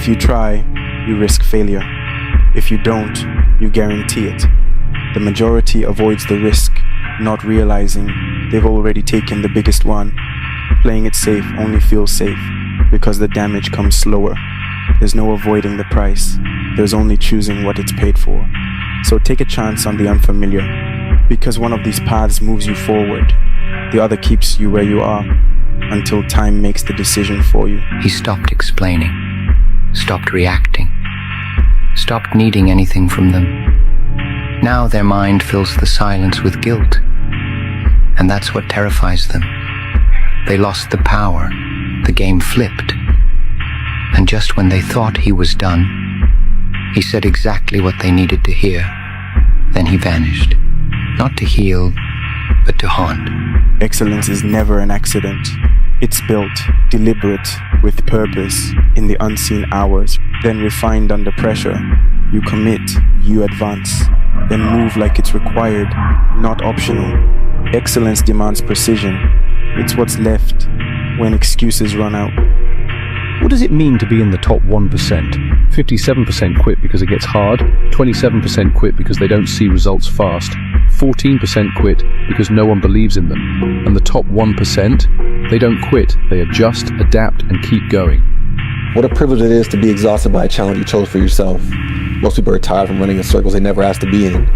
If you try, you risk failure. If you don't, you guarantee it. The majority avoids the risk, not realizing they've already taken the biggest one. Playing it safe only feels safe because the damage comes slower. There's no avoiding the price. There's only choosing what it's paid for. So take a chance on the unfamiliar, because one of these paths moves you forward. The other keeps you where you are until time makes the decision for you. He stopped explaining, stopped reacting, stopped needing anything from them. Now their mind fills the silence with guilt, and that's what terrifies them. They lost the power, the game flipped, and just when they thought he was done, he said exactly what they needed to hear. Then he vanished, not to heal, but to haunt. Excellence is never an accident. It's built, deliberate, with purpose, in the unseen hours, then refined under pressure. You commit, you advance, then move like it's required, not optional. Excellence demands precision. It's what's left when excuses run out. What does it mean to be in the top 1%? 57% quit because it gets hard, 27% quit because they don't see results fast, 14% quit because no one believes in them, and the top 1%, they don't quit, they adjust, adapt, and keep going. What a privilege it is to be exhausted by a challenge you chose for yourself. Most people are tired from running in circles they never asked to be in.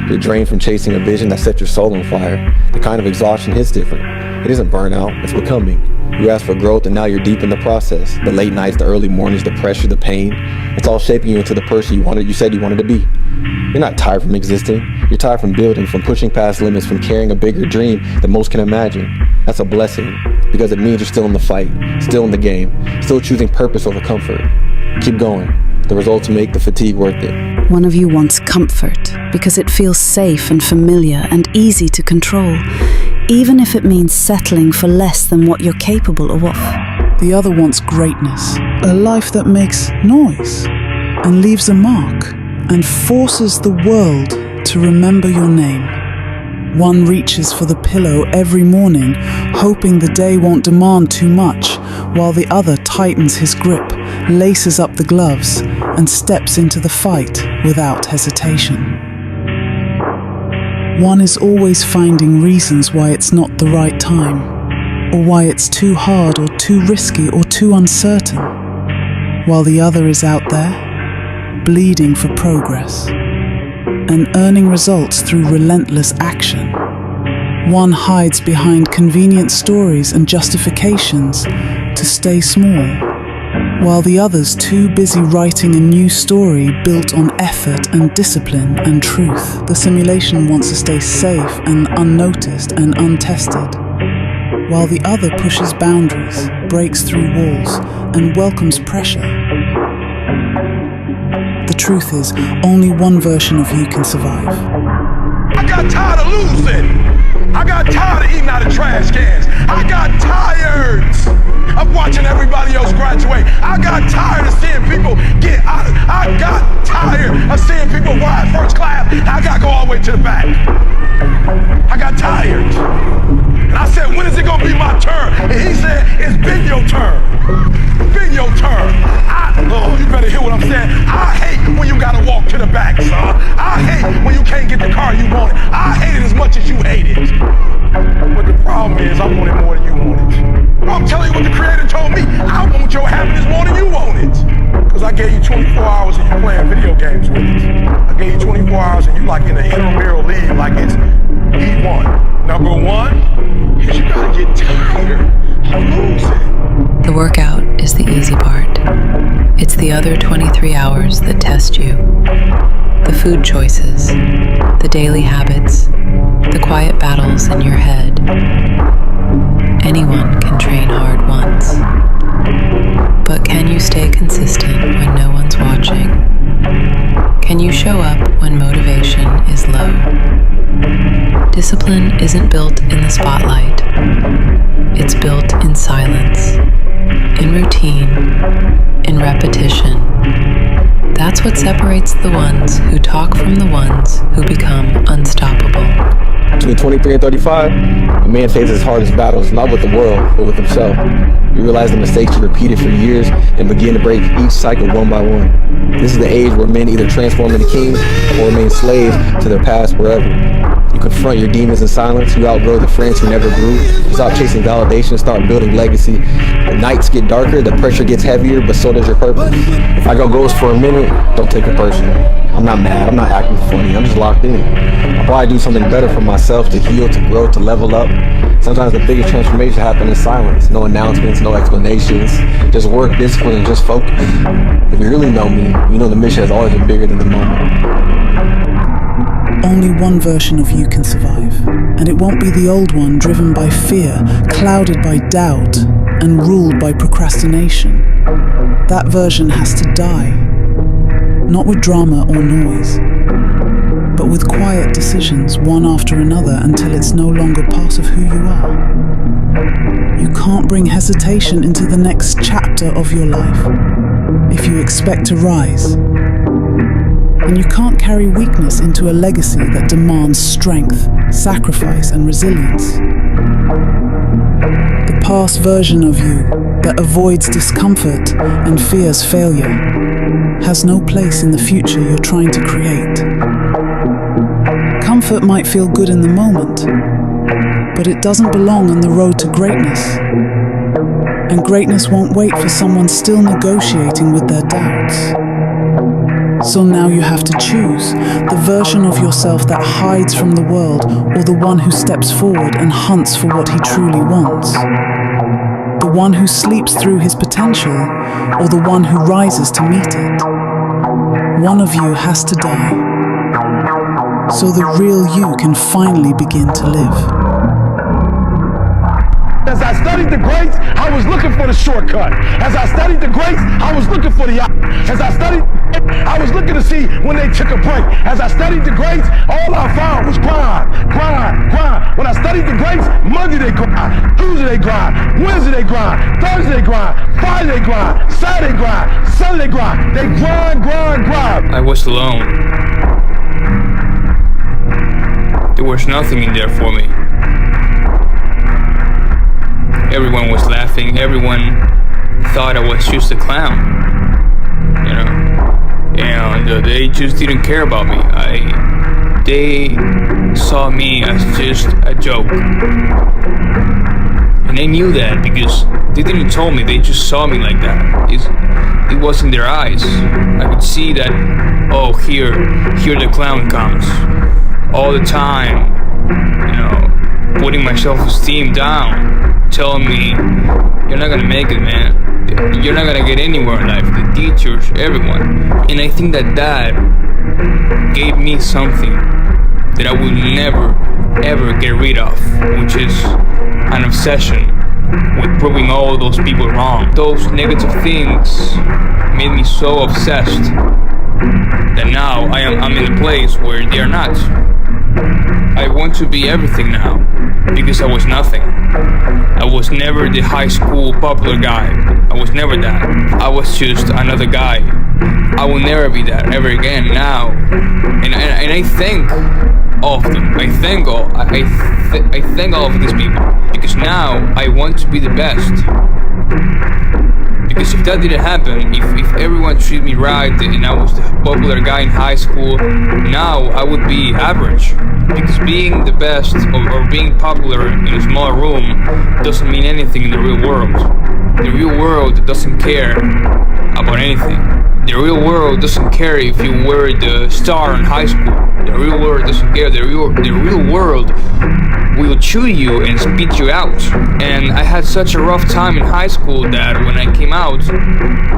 You're drained from chasing a vision that set your soul on fire. The kind of exhaustion hits different. It isn't burnout, it's becoming. You asked for growth and now you're deep in the process. The late nights, the early mornings, the pressure, the pain. It's all shaping you into the person you said you wanted to be. You're not tired from existing. You're tired from building, from pushing past limits, from carrying a bigger dream that most can imagine. That's a blessing, because it means you're still in the fight, still in the game, still choosing purpose over comfort. Keep going. The results make the fatigue worth it. One of you wants comfort because it feels safe and familiar and easy to control, even if it means settling for less than what you're capable of. The other wants greatness, a life that makes noise and leaves a mark and forces the world to remember your name. One reaches for the pillow every morning, hoping the day won't demand too much, while the other tightens his grip, laces up the gloves, and steps into the fight without hesitation. One is always finding reasons why it's not the right time, or why it's too hard or too risky or too uncertain, while the other is out there, bleeding for progress, and earning results through relentless action. One hides behind convenient stories and justifications to stay small, while the other's too busy writing a new story built on effort and discipline and truth. The simulation wants to stay safe and unnoticed and untested, while the other pushes boundaries, breaks through walls, and welcomes pressure. The truth is, only one version of you can survive. I got tired of losing. I got tired of eating out of trash cans. I got tired of watching everybody else graduate. I got tired of seeing people get out. I got tired of seeing people ride first class. I got to go all the way to the back. I got tired. And I said, when is it going to be my turn? And he said, it's been your turn. Been your turn. Oh, you better hear what I'm saying. I hate when you got to walk to the back, son. I hate when you can't get the car you wanted. I hate it as much as you hate it. But the problem is, I want it more than you want it. I'm telling you what the Creator told me. I want your happiness more than you want it. Because I gave you 24 hours and you playing video games with it. I gave you 24 hours and you like in the intramural league like it's E1. Number one is you gotta get tired of losing. The workout is the easy part. It's the other 23 hours that test you. The food choices, the daily habits, the quiet battles in your head. Anyone can train hard once. But can you stay consistent when no one's watching? Can you show up when motivation is low? Discipline isn't built in the spotlight. It's built in silence, in routine, in repetition. That's what separates the ones who talk from the ones who become unstoppable. Between 23 and 35, a man faces his hardest battles not with the world, but with himself. You realize the mistakes you repeated for years and begin to break each cycle one by one. This is the age where men either transform into kings or remain slaves to their past forever. You confront your demons in silence. You outgrow the friends who never grew. You stop chasing validation, start building legacy. The nights get darker, the pressure gets heavier, but so does your purpose. If I go ghost for a minute, don't take it personal. I'm not mad, I'm not acting funny, I'm just locked in. I'll probably do something better for myself, to heal, to grow, to level up. Sometimes the biggest transformation happens in silence. No announcements, no explanations. Just work, discipline, and just focus. If you really know me, you know the mission has always been bigger than the moment. Only one version of you can survive, and it won't be the old one driven by fear, clouded by doubt, and ruled by procrastination. That version has to die, not with drama or noise, but with quiet decisions, one after another, until it's no longer part of who you are. You can't bring hesitation into the next chapter of your life if you expect to rise. And you can't carry weakness into a legacy that demands strength, sacrifice, and resilience. The past version of you that avoids discomfort and fears failure has no place in the future you're trying to create. Comfort might feel good in the moment, but it doesn't belong on the road to greatness. And greatness won't wait for someone still negotiating with their doubts. So now you have to choose the version of yourself that hides from the world, or the one who steps forward and hunts for what he truly wants. The one who sleeps through his potential, or the one who rises to meet it. One of you has to die, so the real you can finally begin to live. As I studied the greats, I was looking for the shortcut. As I studied the greats, I was looking for the out. As I studied, I was looking to see when they took a break. As I studied the greats, all I found was grind, grind, grind. When I studied the greats, Monday they grind, Tuesday they grind, Wednesday they grind, Thursday they grind, Friday they grind, Saturday they grind, Sunday they grind. They grind, grind, grind. I was alone. There was nothing in there for me. Everyone was laughing. Everyone thought I was just a clown, you know. And they just didn't care about me. They saw me as just a joke, and they knew that because they didn't tell me. They just saw me like that. It was in their eyes. I could see that. Oh, here the clown comes all the time. You know, putting my self-esteem down. Telling me, you're not gonna make it, man. You're not gonna get anywhere in life. The teachers, everyone. And I think that gave me something that I will never, ever get rid of, which is an obsession with proving all those people wrong. Those negative things made me so obsessed that now I'm in a place where they're not. I want to be everything now because I was nothing. I was never the high school popular guy. I was never that. I was just another guy. I will never be that ever again now. And I thank all of them. I thank all of these people because now I want to be the best. Because if that didn't happen, if everyone treated me right and I was the popular guy in high school, now I would be average. Because being the best or being popular in a small room doesn't mean anything in the real world. The real world doesn't care about anything. The real world doesn't care if you were the star in high school. The real world doesn't care. The real world will chew you and spit you out. And I had such a rough time in high school that when I came out,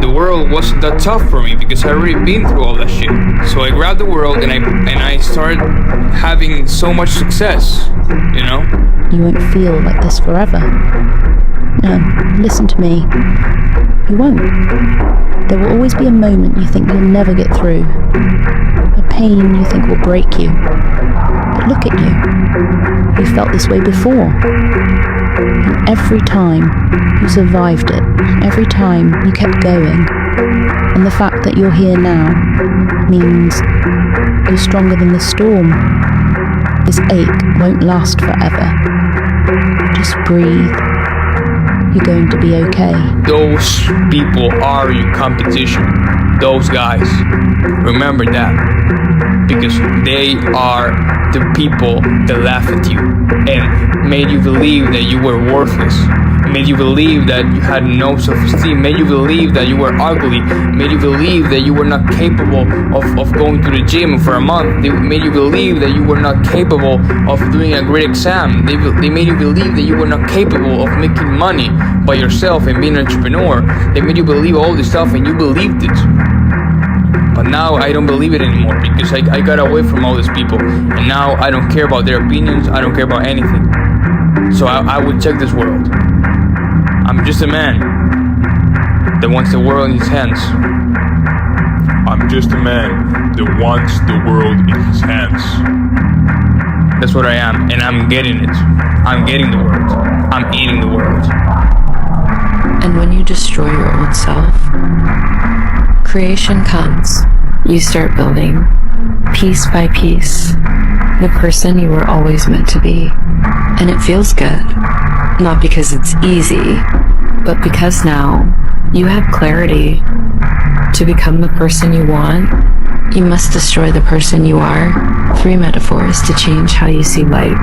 the world wasn't that tough for me because I already been through all that shit. So I grabbed the world and I started having so much success, you know? You won't feel like this forever. No, listen to me. You won't. There will always be a moment you think you'll never get through. A pain you think will break you. But look at you. You felt this way before. And every time you survived it, every time you kept going. And the fact that you're here now means you're stronger than the storm. This ache won't last forever. Just breathe. You're going to be okay. Those people are your competition. Those guys. Remember that. Because they are the people that laugh at you and made you believe that you were worthless, made you believe that you had no self-esteem, made you believe that you were ugly, made you believe that you were not capable of going to the gym for a month. They made you believe that you were not capable of doing a great exam. They made you believe that you were not capable of making money by yourself and being an entrepreneur. They made you believe all this stuff and you believed it. But now I don't believe it anymore because I got away from all these people, and now I don't care about their opinions, I don't care about anything. So I would check this world. I'm just a man that wants the world in his hands. I'm just a man that wants the world in his hands. That's what I am, and I'm getting it. I'm getting the world. I'm eating the world. And when you destroy your old self, creation comes. You start building, piece by piece, the person you were always meant to be. And it feels good. Not because it's easy, but because now you have clarity. To become the person you want, you must destroy the person you are. 3 metaphors to change how you see light.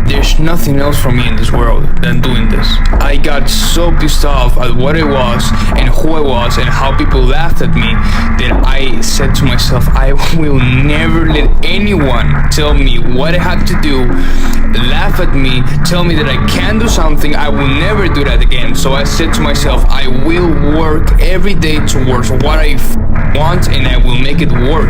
There's nothing else for me in this world than doing this. I got so pissed off at what I was and who I was and how people laughed at me that I said to myself, I will never let anyone tell me what I have to do, laugh at me, tell me that I can do something. I will never do that again. So I said to myself, I will work every day towards what I want and I will make it work.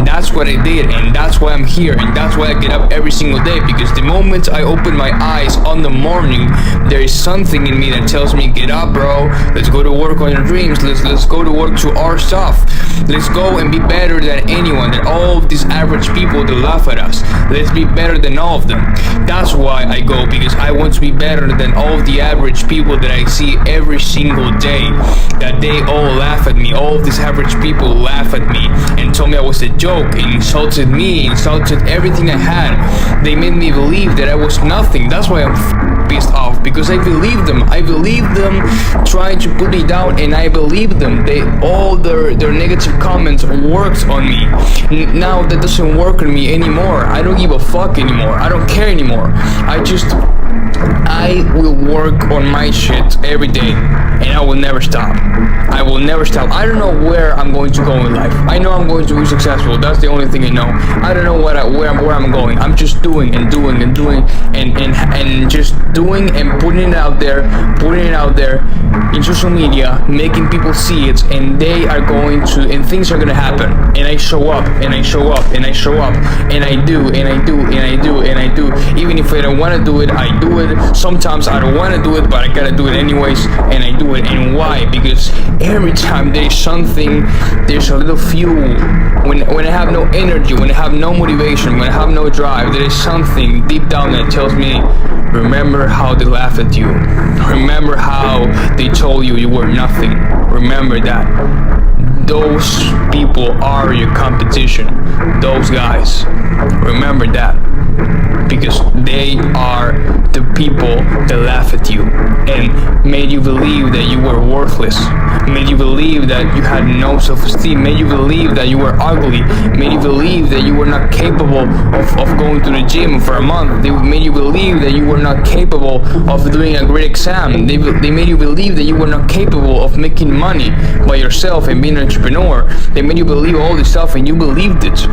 That's what I did, and that's why I'm here, and that's why I get up every single day, because the moment I open my eyes on the morning, there is something in me that tells me, get up, bro, let's go to work on your dreams, let's go to work to our stuff, let's go and be better than anyone, than all of these average people that laugh at us. Let's be better than all of them. That's why I go, because I want to be better than all of the average people that I see every single day, that they all laugh at me. All of these average people laugh at me and told me I was a joke, and insulted me, insulted everything I had. They made me believe that I was nothing. That's why I'm pissed off, because I believed them. I believed them trying to put me down, and I believed them. All their negative comments worked on me. Now that doesn't work on me anymore. I don't give a fuck anymore. I don't care anymore. I will work on my shit every day, and I will never stop. I will never stop. I don't know where I'm going to go in life. I know I'm going to be successful. That's the only thing I know. I don't know where I'm going. I'm just doing and doing and doing and just doing and putting it out there in social media, making people see it, and they are going to, and things are gonna happen. And I show up and I show up and I show up and I do and I do and I do and I do. Even if I don't want to do it, I do it. Sometimes I don't want to do it, but I gotta do it anyways, and I do it. And why? Because every time there's something, there's a little fuel. When I have no energy, when I have no motivation, when I have no drive, there is something deep down that tells me, remember how they laughed at you. Remember how they told you were nothing. Remember that. Those people are your competition. Those guys. Remember that. Because they are the people that laugh at you and made you believe that you were worthless, made you believe that you had no self-esteem, made you believe that you were ugly, made you believe that you were not capable of going to the gym for a month. They made you believe that you were not capable of doing a great exam. They made you believe that you were not capable of making money by yourself and being an entrepreneur. They made you believe all this stuff, and you believed it.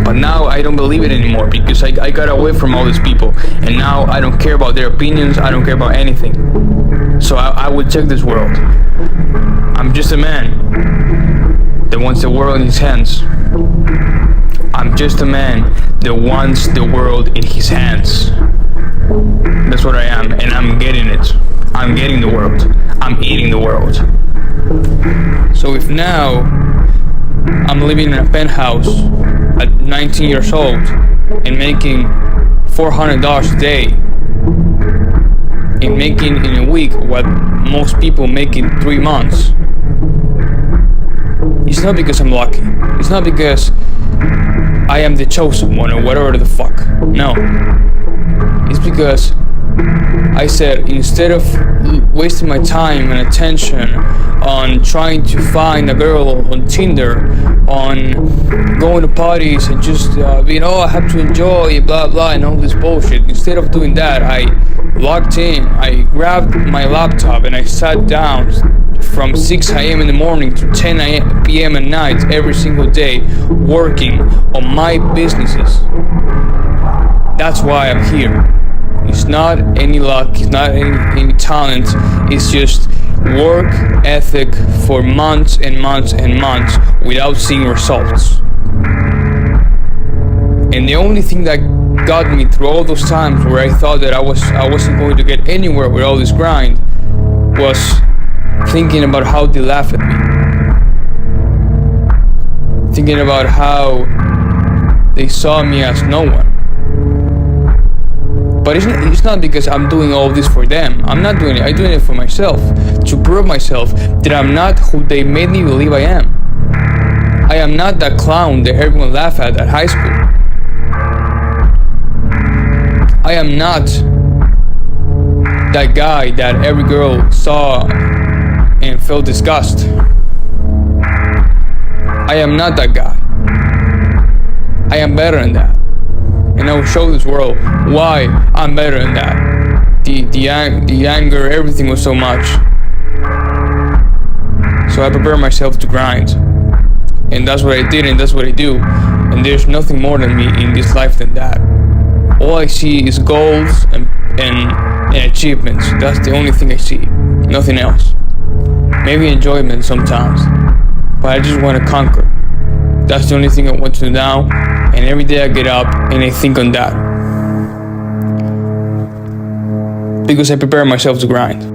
But now I don't believe it anymore, because I got away from all these people, and now I don't care about their opinions. I don't care about anything. So I would check this world. I'm just a man that wants the world in his hands. I'm just a man that wants the world in his hands. That's what I am, and I'm getting it. I'm getting the world. I'm eating the world. So if now I'm living in a penthouse at 19 years old and making $400 a day, and making in a week what most people make in 3 months, it's not because I'm lucky. It's not because I am the chosen one or whatever the fuck. No. It's because I said, instead of wasting my time and attention on trying to find a girl on Tinder, on going to parties and just I have to enjoy blah blah and all this bullshit, instead of doing that, I logged in, I grabbed my laptop and I sat down from 6 a.m. in the morning to 10 p.m. at night every single day, working on my businesses. That's why I'm here. It's not any luck, it's not any talent, it's just work ethic for months and months and months without seeing results. And the only thing that got me through all those times where I thought that I wasn't going to get anywhere with all this grind was thinking about how they laugh at me. Thinking about how they saw me as no one. But it's not because I'm doing all this for them. I'm not doing it. I'm doing it for myself, to prove myself that I'm not who they made me believe I am. I am not that clown that everyone laughed at high school. I am not that guy that every girl saw and felt disgust. I am not that guy. I am better than that. And I will show this world why I'm better than that. The anger, everything was so much. So I prepared myself to grind. And that's what I did and that's what I do. And there's nothing more than me in this life than that. All I see is goals and achievements. That's the only thing I see. Nothing else. Maybe enjoyment sometimes. But I just want to conquer. That's the only thing I want to do now. And every day I get up and I think on that. Because I prepare myself to grind.